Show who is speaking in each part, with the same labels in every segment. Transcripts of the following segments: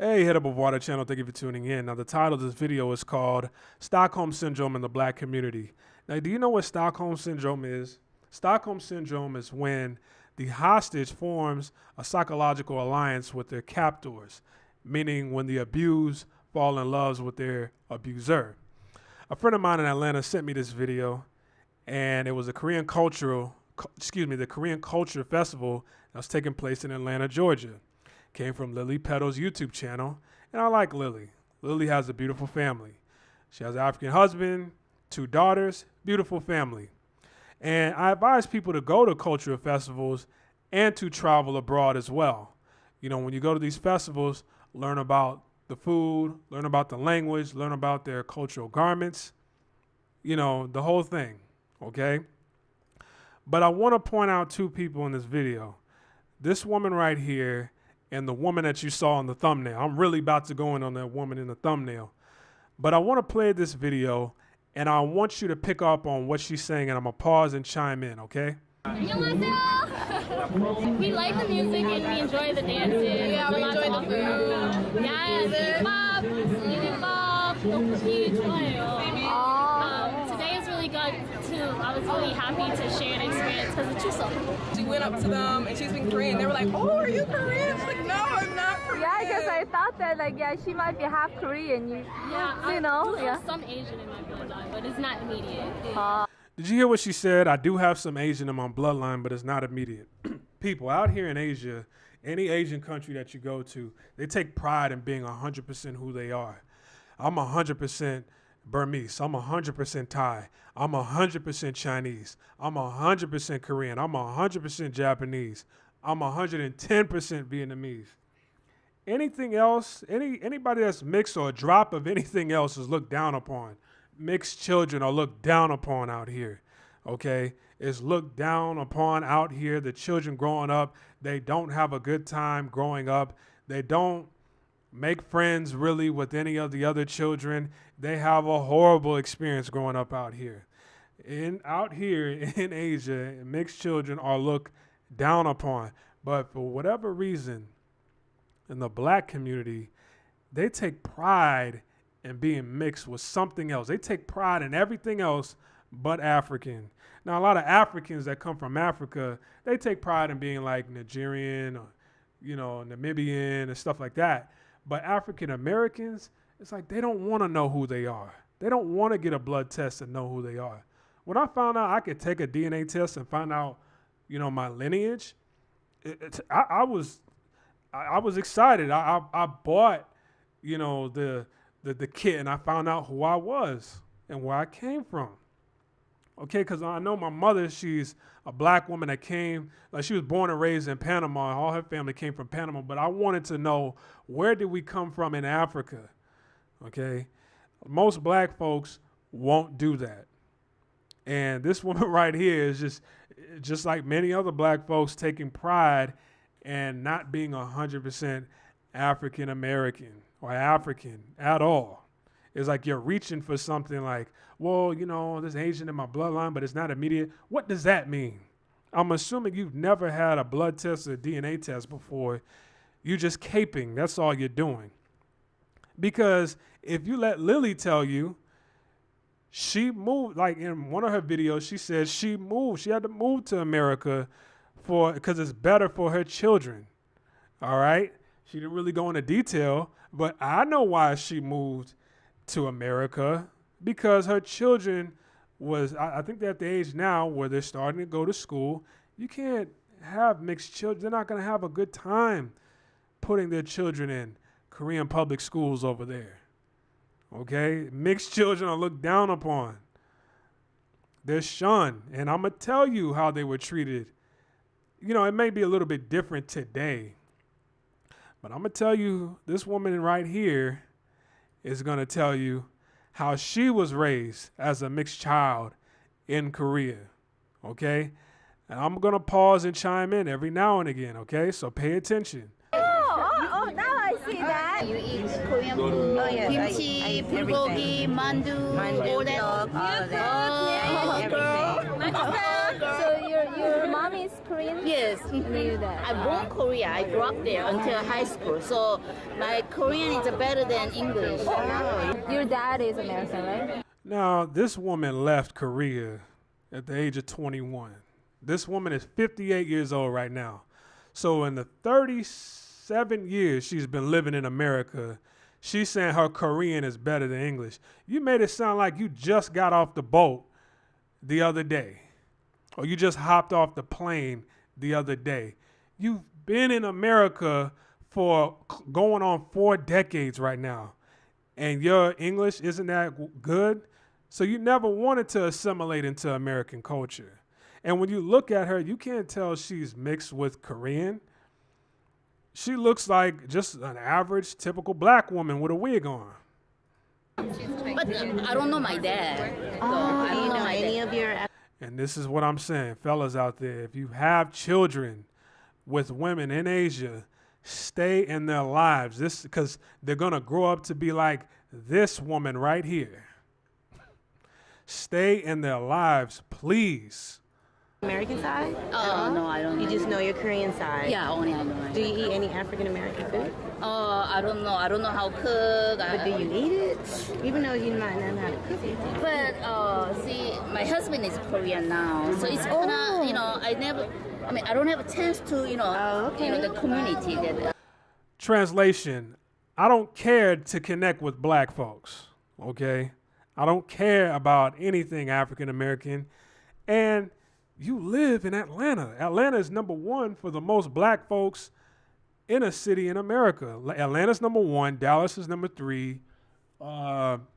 Speaker 1: Hey, Head Up of Water channel, thank you for tuning in. Now, the title of this video is called Stockholm Syndrome in the Black Community. Now, do you know what Stockholm Syndrome is? Stockholm Syndrome is when the hostage forms a psychological alliance with their captors, meaning when the abused fall in love with their abuser. A friend of mine in Atlanta sent me this video, and it was the Korean Culture Festival that was taking place in Atlanta, Georgia. Came from Lily Petal's YouTube channel, and I like Lily. Lily has a beautiful family. She has an African husband, 2 daughters, beautiful family. And I advise people to go to cultural festivals and to travel abroad as well. You know, when you go to these festivals, learn about the food, learn about the language, learn about their cultural garments, you know, the whole thing, okay? But I want to point out 2 people in this video. This woman right here and the woman that you saw in the thumbnail. I'm really about to go in on that woman in the thumbnail. But I want to play this video, and I want you to pick up on what she's saying, and I'm going to pause and chime in, okay?
Speaker 2: 안녕하세요. We like the music and we enjoy the dancing. Yeah, we enjoy the food. Yes, bibimbap, 떡볶이 좋아해요. Today is really good too. I was really happy to share an experience because of Chuseok.
Speaker 3: She went up to them and she speaking Korean. They were like, "Oh, are you Korean?" She's like, "No, I'm not Korean."
Speaker 4: Yeah, because I thought that, like, yeah, she might be half Korean.
Speaker 2: I
Speaker 4: know,
Speaker 2: do have some Asian in my bloodline, but it's not immediate.
Speaker 1: Did you hear what she said? I do have some Asian in my bloodline, but it's not immediate. People out here in Asia, any Asian country that you go to, they take pride in being 100% who they are. I'm 100% Burmese. I'm 100% Thai. I'm 100% Chinese. I'm 100% Korean. I'm 100% Japanese. I'm 110% Vietnamese. Anything else, anybody that's mixed or a drop of anything else is looked down upon. Mixed children are looked down upon out here, okay? It's looked down upon out here. The children growing up, they don't have a good time growing up. They don't make friends really with any of the other children. They have a horrible experience growing up out here. Out here in Asia, mixed children are looked down upon. But for whatever reason, in the black community, they take pride in being mixed with something else. They take pride in everything else but African. Now, a lot of Africans that come from Africa, they take pride in being like Nigerian or, you know, Namibian and stuff like that. But African Americans, it's like they don't want to know who they are. They don't want to get a blood test and know who they are. When I found out I could take a DNA test and find out, you know, my lineage, I was excited. I bought, you know, the kit, and I found out who I was and where I came from. Okay, because I know my mother, she's a black woman that came, like she was born and raised in Panama. All her family came from Panama, but I wanted to know, where did we come from in Africa? Okay, most black folks won't do that. And this woman right here is just like many other black folks, taking pride in not being 100% African American or African at all. It's like you're reaching for something like, well, you know, there's Asian in my bloodline, but it's not immediate. What does that mean? I'm assuming you've never had a blood test or a DNA test before. You're just caping. That's all you're doing. Because if you let Lily tell you, she moved, like in one of her videos, she said she moved. She had to move to America because it's better for her children. All right? She didn't really go into detail, but I know why she moved to America, because her children I think they're at the age now where they're starting to go to school. You can't have mixed children. They're not going to have a good time putting their children in Korean public schools over there. Okay? Mixed children are looked down upon. They're shunned. And I'm going to tell you how they were treated. You know, it may be a little bit different today, but I'm going to tell you, this woman right here is going to tell you how she was raised as a mixed child in Korea, okay? And I'm going to pause and chime in every now and again, okay? So pay attention.
Speaker 4: Oh, now I see that.
Speaker 5: You eat Korean food, kimchi, bulgogi, mandu, all that.
Speaker 4: So Your mom is Korean?
Speaker 5: Yes.
Speaker 4: And you dad.
Speaker 5: I born Korea. I grew up there until high school. So my Korean is better than English.
Speaker 4: Your dad is American, right?
Speaker 1: Now, this woman left Korea at the age of 21. This woman is 58 years old right now. So in the 37 years she's been living in America, she's saying her Korean is better than English. You made it sound like you just got off the boat the other day, or you just hopped off the plane the other day. You've been in America for going on 4 decades right now, and your English isn't that good. So you never wanted to assimilate into American culture. And when you look at her, you can't tell she's mixed with Korean. She looks like just an average, typical black woman with a wig on.
Speaker 5: But I don't know my dad. So I don't know any of your.
Speaker 1: And this is what I'm saying, fellas out there. If you have children with women in Asia, stay in their lives. This because they're gonna grow up to be like this woman right here. Stay in their lives, please.
Speaker 6: American side?
Speaker 5: No, I don't know.
Speaker 6: You just know your Korean side?
Speaker 5: Yeah, only I know.
Speaker 6: Do you eat any African American food?
Speaker 5: I don't know. I don't know how to cook.
Speaker 6: But do you eat it? Even though you might not know how to cook it.
Speaker 5: But see, my husband is Korean now, so it's kinda, I don't have a chance to, the community that.
Speaker 1: Translation, I don't care to connect with black folks, okay? I don't care about anything African American. And you live in Atlanta. Atlanta is number 1 for the most black folks in a city in America. Atlanta's number 1, Dallas is number 3,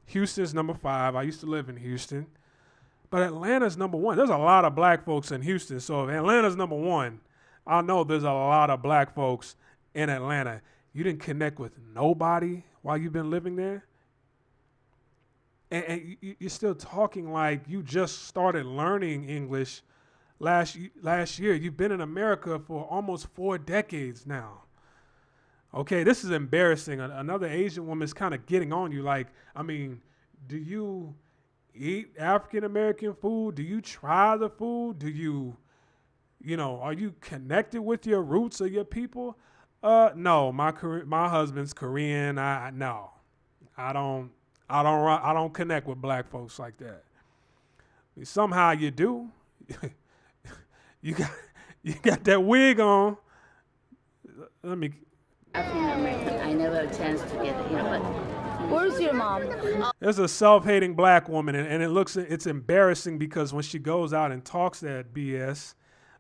Speaker 1: Houston's number 5. I used to live in Houston. But Atlanta's number 1. There's a lot of black folks in Houston. So if Atlanta's number 1, I know there's a lot of black folks in Atlanta. You didn't connect with nobody while you've been living there? And you're still talking like you just started learning English last year. You've been in America for almost 4 decades now. Okay, this is embarrassing. Another Asian woman is kind of getting on you. Like, I mean, do you eat African American food? Do you try the food? Do you, are you connected with your roots or your people? No, my husband's Korean. I don't connect with black folks like that. Somehow you do. You got that wig on. Let me.
Speaker 5: African American. I never had a chance to get it, but.
Speaker 4: Where's your mom?
Speaker 1: There's a self-hating black woman, and it's embarrassing because when she goes out and talks that BS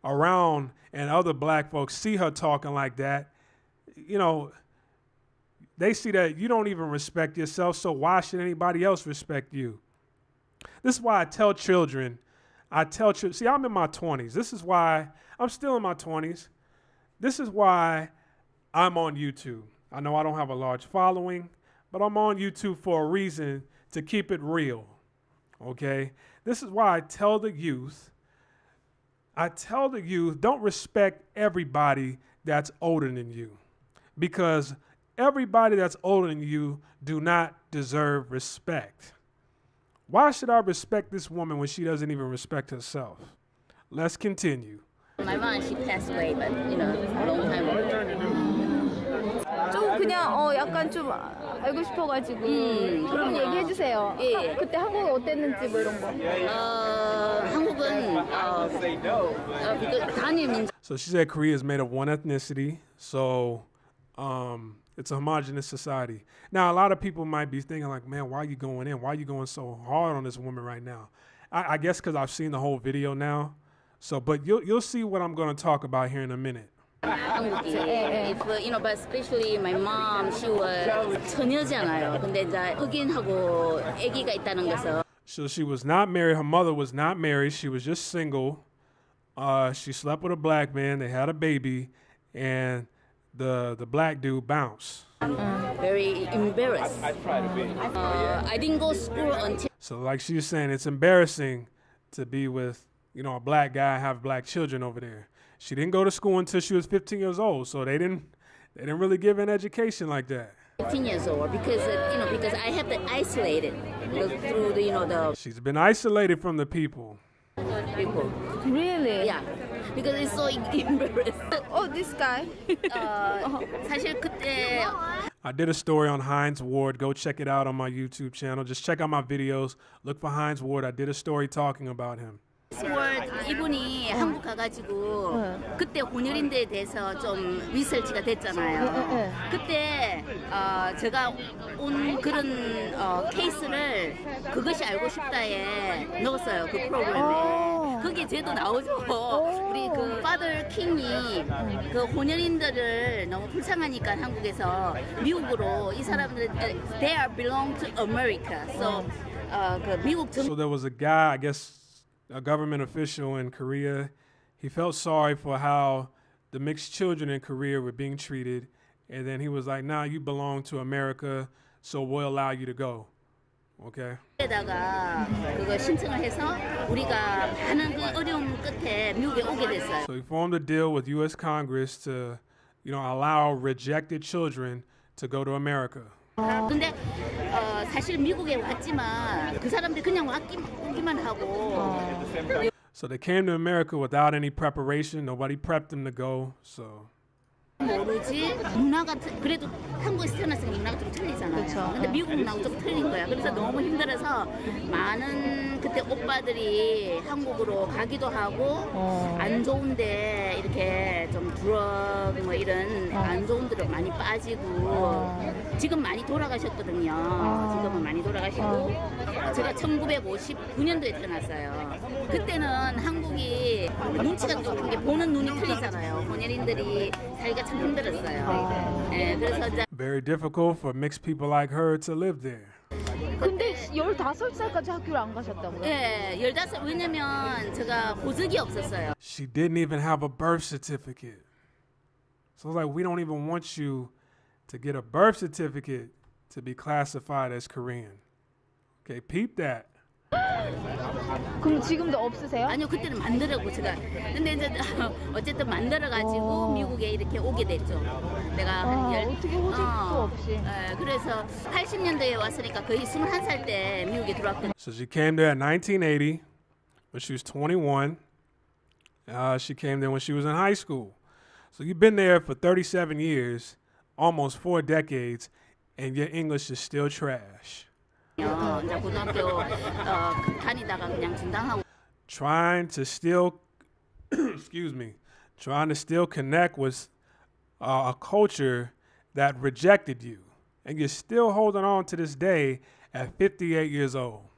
Speaker 1: around, and other black folks see her talking like that, they see that you don't even respect yourself, so why should anybody else respect you? This is why I tell children, see, I'm in my 20s. This is why I'm still in my 20s. This is why I'm on YouTube. I know I don't have a large following, but I'm on YouTube for a reason, to keep it real, okay? This is why I tell the youth, don't respect everybody that's older than you, because everybody that's older than you do not deserve respect. Why should I respect this woman when she doesn't even respect herself? Let's continue.
Speaker 5: My mom, she passed away, but a long time ago.
Speaker 4: 좀 그냥 약간 좀 알고 싶어가지고 그럼 얘기해 주세요.
Speaker 5: 예.
Speaker 4: 그때 한국이 어땠는지 뭐 이런 거.
Speaker 5: 한국은 단일 민족.
Speaker 1: So she said Korea is made of one ethnicity, so it's a homogenous society. Now, a lot of people might be thinking like, man, why are you going in? Why are you going so hard on this woman right now? I guess because I've seen the whole video now. So, but you'll see what I'm going to talk about here in a minute.
Speaker 5: But especially my mom, she was 처녀잖아요. 근데 이제 흑인하고 아기가 있다는 것은.
Speaker 1: So she was not married. Her mother was not married. She was just single. She slept with a black man. They had a baby, and the black dude bounced.
Speaker 5: Very embarrassed. I didn't go to school until.
Speaker 1: So like she was saying, it's embarrassing to be with a black guy, have black children over there. She didn't go to school until she was 15 years old, so they didn't really give her an education like that.
Speaker 5: 15 years old because I have been isolated through the.
Speaker 1: She's been isolated from the people.
Speaker 5: before.
Speaker 4: Really?
Speaker 5: Yeah, because it's so embarrassing.
Speaker 4: Oh, this guy.
Speaker 5: 사실 그때
Speaker 1: I did a story on Hines Ward. Go check it out on my YouTube channel. Just check out my videos. Look for Hines Ward. I did a story talking about him.
Speaker 5: 10월 이분이 한국 가가지고 그때 혼혈인대에 대해서 좀 리서치가 됐잖아요. 그때 제가 온 그런 케이스를 그것이 알고 싶다에 넣었어요. 그 프로그램에. 거기에 쟤도 나오죠. 우리 그 파더 킹이 그 혼혈인들을 너무 불쌍하니까 한국에서 미국으로 이 사람들 they are belong to America. So 그 미국 정
Speaker 1: So there was a guy, I guess, a government official in Korea. He felt sorry for how the mixed children in Korea were being treated. And then he was like, nah, you belong to America, so we'll allow you to go. Okay?
Speaker 5: 에다가 그거 신청을 해서 우리가 많은 그 어려움 끝에 미국에 오게 됐어요.
Speaker 1: So he formed a deal with U.S. Congress to, allow rejected children to go to America.
Speaker 5: 근데 사실 미국에 왔지만 그 사람들 그냥 오기만 하고
Speaker 1: So they came to America without any preparation. Nobody prepped them to go. So
Speaker 5: 모르지 문화가 그래도 한국에서 태어났으니까 문화가 좀 틀리잖아요. 근데 미국 문화가 좀 틀린 거야. 그래서 너무 힘들어서 많은 그때 오빠들이 한국으로 가기도 하고 안 좋은데 이렇게 좀 드럭 뭐 이런 안 좋은 데로 많이 빠지고 지금 많이 돌아가셨거든요. 지금은 많이 돌아가시고 제가 1959년도에 태어났어요. 그때는 한국이 눈치가 좀 게 보는 눈이 틀리잖아요. 혼혈인들이 살기가 참 힘들었어요. 네, 그래서 이제
Speaker 1: very difficult for mixed people like her to live there.
Speaker 4: 근데 15살까지 학교를 안 가셨다고요?
Speaker 5: 예, 15 왜냐면 제가 보석이 없었어요.
Speaker 1: She didn't even have a birth certificate. So it's like, we don't even want you to get a birth certificate to be classified as Korean. Okay, peep that.
Speaker 4: 그럼 지금도 없으세요?
Speaker 5: 아니요, 그때는 만들었고 제가. 근데 이제 어쨌든 만들어가지고 미국에 이렇게 오게 됐죠. 내가
Speaker 4: 어떻게 호적도 없이.
Speaker 5: 예, 그래서 80년대에 왔으니까 거의 21살 때 미국에 들어왔거든요.
Speaker 1: So she came there in 1980 when she was 21. She came there when she was in high school. So you've been there for 37 years, almost 4 decades, and your English is still trash.
Speaker 5: 이제 고등학교 다니다가 그냥 중단하고.
Speaker 1: Trying to still, trying to still connect with a culture that rejected you. And you're still holding on to this day at 58 years old.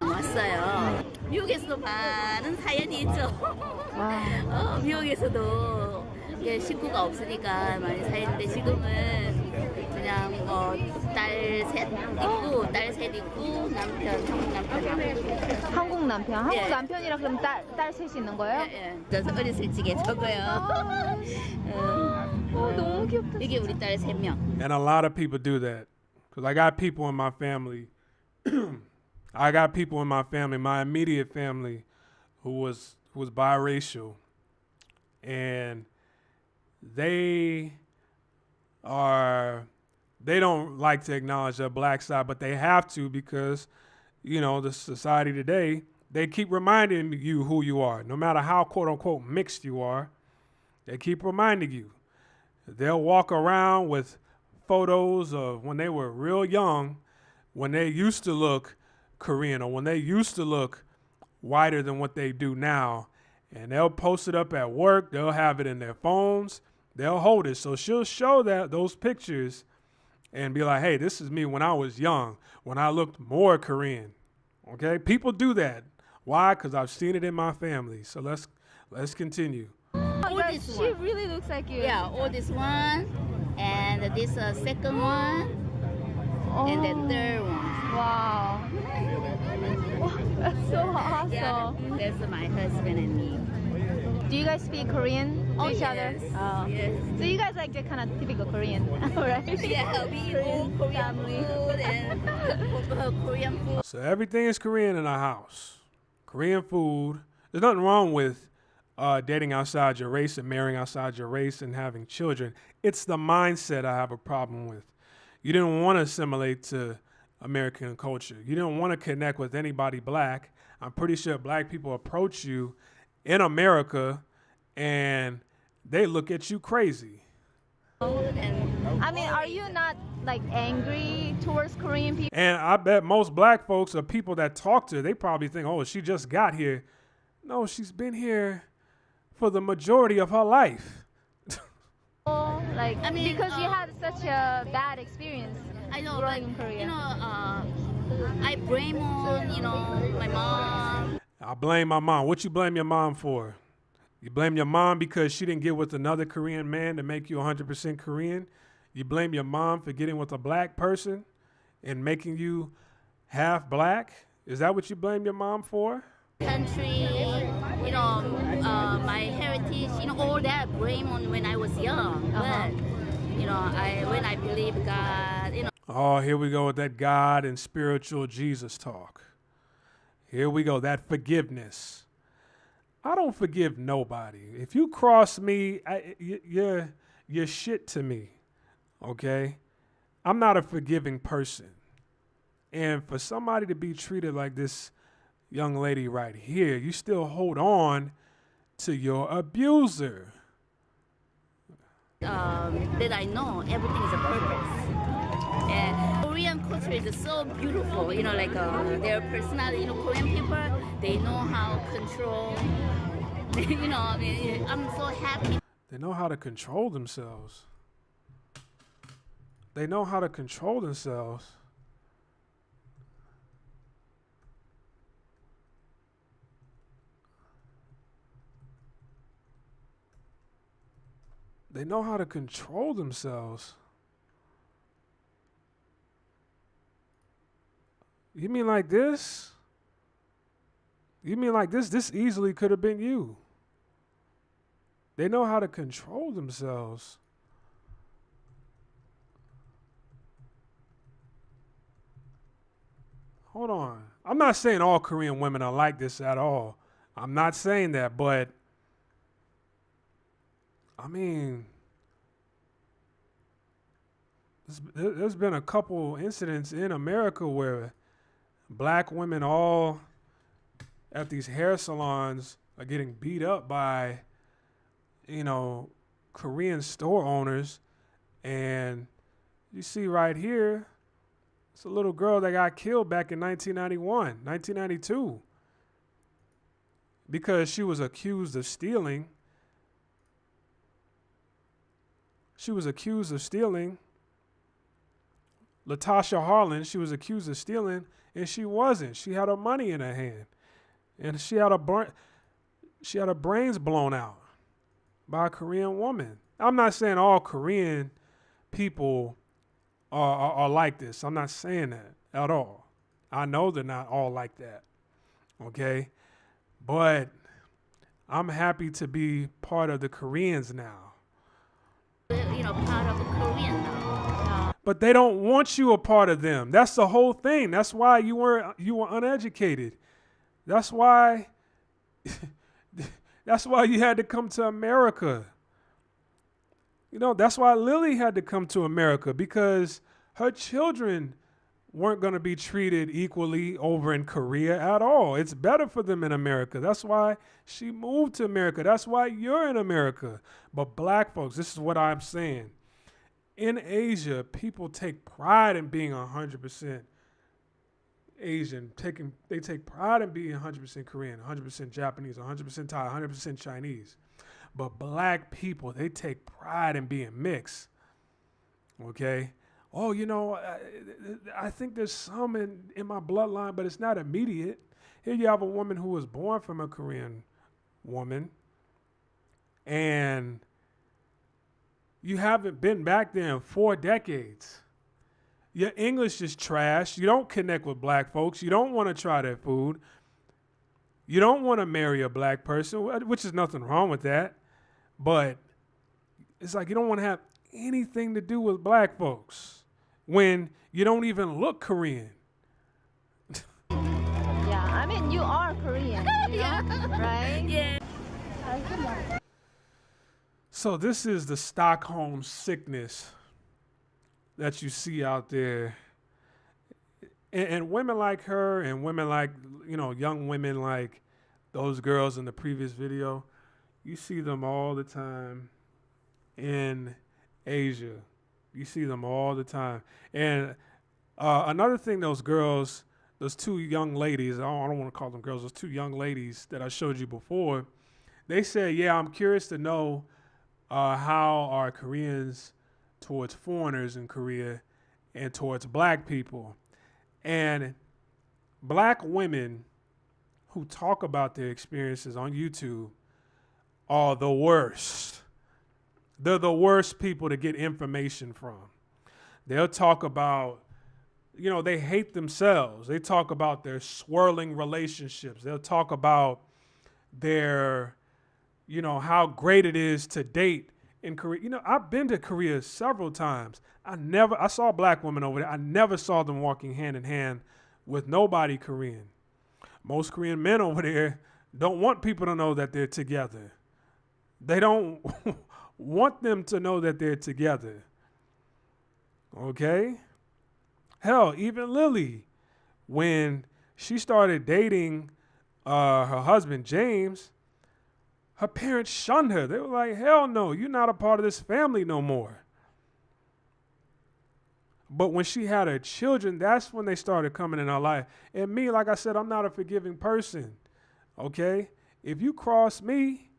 Speaker 5: 왔어요. 미국에서도 많은 사연이 있죠. 미국에서도 이게 식구가 없으니까 많이 사연인데 지금은 그냥 딸 셋 있고 딸 셋 있고 남편 한국 남편하고
Speaker 4: 한국 남편. 한국
Speaker 5: 예.
Speaker 4: 남편이라 그럼 딸 셋이 있는 거예요?
Speaker 5: 예. 그래서 어렸을 적에 저거요.
Speaker 4: 너무 귀엽다.
Speaker 5: 이게 우리 딸 3명.
Speaker 1: And a lot of people do that. Because I got people in my family. I got people in my family, my immediate family, who was biracial. And they don't like to acknowledge their black side, but they have to because, the society today, they keep reminding you who you are. No matter how quote unquote mixed you are, they keep reminding you. They'll walk around with photos of when they were real young, when they used to look Korean or when they used to look whiter than what they do now. And they'll post it up at work. They'll have it in their phones. They'll hold it. So she'll show those pictures and be like, hey, this is me when I was young, when I looked more Korean. Okay? People do that. Why? Because I've seen it in my family. So let's continue.
Speaker 5: Oldest
Speaker 4: She
Speaker 5: one.
Speaker 4: really looks like you.
Speaker 5: Yeah, oldest one, and this second one, and the third one.
Speaker 4: Wow. That's so awesome.
Speaker 5: Yeah, that's my husband and me.
Speaker 4: Do you guys speak Korean to each other?
Speaker 5: Yes.
Speaker 4: Oh.
Speaker 5: Yes.
Speaker 4: So you guys like kind of typical Korean, right?
Speaker 5: Yeah, we all Korean food and Korean food.
Speaker 1: So everything is Korean in our house. Korean food. There's nothing wrong with dating outside your race and marrying outside your race and having children. It's the mindset I have a problem with. You didn't want to assimilate to American culture. You don't want to connect with anybody black. I'm pretty sure black people approach you in America and they look at you crazy.
Speaker 4: I mean, are you not like angry towards Korean people?
Speaker 1: And I bet most black folks or people that talk to her, they probably think, oh, she just got here. No, she's been here for the majority of her life.
Speaker 4: Like,
Speaker 5: I mean,
Speaker 4: because you had such a bad experience
Speaker 5: I know,
Speaker 4: growing
Speaker 5: but
Speaker 4: in Korea.
Speaker 5: you know, I blame on my mom.
Speaker 1: I blame my mom. What you blame your mom for? You blame your mom because she didn't get with another Korean man to make you 100% Korean? You blame your mom for getting with a black person and making you half black? Is that what you blame your mom for?
Speaker 5: Country, my heritage, all that blame on when I was young. But when I believe God,
Speaker 1: Oh, here we go with that God and spiritual Jesus talk. Here we go, that forgiveness. I don't forgive nobody. If you cross me, you're shit to me, okay? I'm not a forgiving person. And for somebody to be treated like this young lady right here, you still hold on to your abuser.
Speaker 5: that I know everything is a purpose. And Korean culture is so beautiful, their personality, Korean people, they know how to control, I'm so happy.
Speaker 1: They know how to control themselves. They know how to control themselves. They know how to control themselves. You mean like this? You mean like this? This easily could have been you. They know how to control themselves. Hold on. I'm not saying all Korean women are like this at all. I'm not saying that, but I mean, there's been a couple incidents in America where black women all at these hair salons are getting beat up by, Korean store owners. And you see right here, it's a little girl that got killed back in 1992 because she was accused of stealing. She was accused of stealing. Latasha Harlan, she was accused of stealing, and she wasn't. She had her money in her hand, and she had her brains blown out by a Korean woman. I'm not saying all Korean people are like this. I'm not saying that at all. I know they're not all like that, okay? But I'm happy to be part of the Koreans now.
Speaker 5: Part of Korean now.
Speaker 1: But they don't want you a part of them. That's the whole thing. That's why you were uneducated. That's why you had to come to America. That's why Lily had to come to America, because her children weren't going to be treated equally over in Korea at all. It's better for them in America. That's why she moved to America. That's why you're in America. But black folks, this is what I'm saying. In Asia, people take pride in being 100% Asian. They take pride in being 100% Korean, 100% Japanese, 100% Thai, 100% Chinese. But black people, they take pride in being mixed. Okay? Oh, I think there's some in my bloodline, but it's not immediate. Here you have a woman who was born from a Korean woman, and you haven't been back there in 4 decades. Your English is trash. You don't connect with black folks. You don't want to try their food. You don't want to marry a black person, which is nothing wrong with that. But it's like you don't want to have anything to do with black folks when you don't even look Korean.
Speaker 4: Yeah, I mean, you are Korean, right?
Speaker 5: Yeah.
Speaker 1: So this is the Stockholm sickness that you see out there. And women like her and women like, young women like those girls in the previous video, you see them all the time in Asia. You see them all the time. And another thing, those two young ladies, I don't want to call them girls, those two young ladies that I showed you before, they said, yeah, I'm curious to know how are Koreans towards foreigners in Korea and towards black people. And black women who talk about their experiences on YouTube are the worst. They're the worst people to get information from. They'll talk about, they hate themselves. They talk about their swirling relationships. They'll talk about their, how great it is to date in Korea. I've been to Korea several times. I saw black women over there. I never saw them walking hand in hand with nobody Korean. Most Korean men over there don't want people to know that they're together. They don't want them to know that they're together. Okay? Hell, even Lily, when she started dating her husband, James, her parents shunned her. They were like, hell no, you're not a part of this family no more. But when she had her children, that's when they started coming in her life. And me, like I said, I'm not a forgiving person. Okay? If you cross me,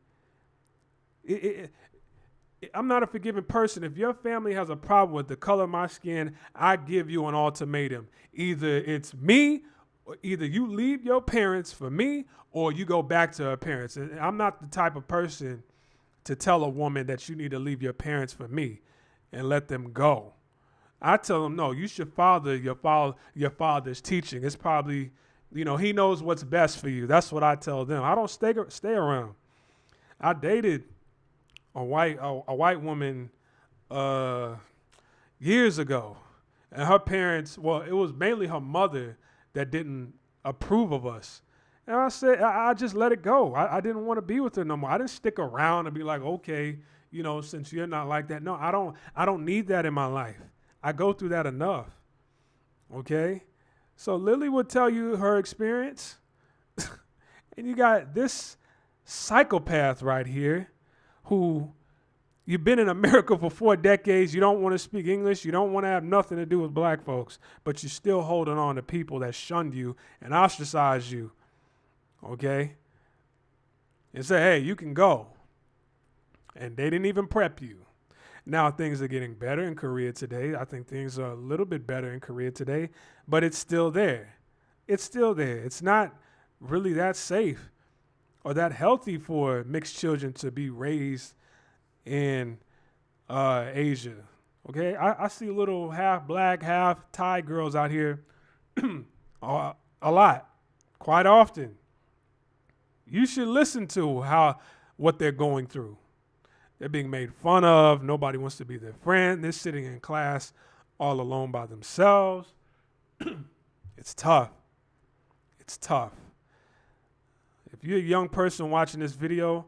Speaker 1: I'm not a forgiving person. If your family has a problem with the color of my skin, I give you an ultimatum. Either it's me, or either you leave your parents for me, or you go back to her parents. And I'm not the type of person to tell a woman that you need to leave your parents for me and let them go. I tell them, no, you should follow your father's teaching. It's probably, he knows what's best for you. That's what I tell them. I don't stay around. I dated a white woman years ago, and her parents, well, it was mainly her mother that didn't approve of us. And I said, I just let it go. I didn't want to be with her no more. I didn't stick around and be like, okay, since you're not like that. No, I don't need that in my life. I go through that enough. Okay? So Lily would tell you her experience. And you got this psychopath right here who, you've been in America for 4 decades. You don't want to speak English. You don't want to have nothing to do with black folks. But you're still holding on to people that shunned you and ostracized you. Okay? And say, hey, you can go. And they didn't even prep you. Now things are getting better in Korea today. I think things are a little bit better in Korea today, but it's still there. It's still there. It's not really that safe or that healthy for mixed children to be raised in Asia. Okay, I see little half black, half Thai girls out here a lot, quite often. You should listen to what they're going through. They're being made fun of. Nobody wants to be their friend. They're sitting in class all alone by themselves. It's tough. It's tough. If you're a young person watching this video,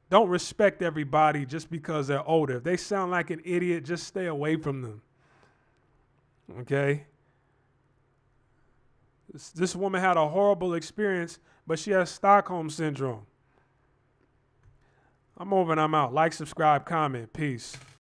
Speaker 1: don't respect everybody just because they're older. If they sound like an idiot, just stay away from them. Okay? This woman had a horrible experience, but she has Stockholm syndrome. I'm over and I'm out. Like, subscribe, comment. Peace.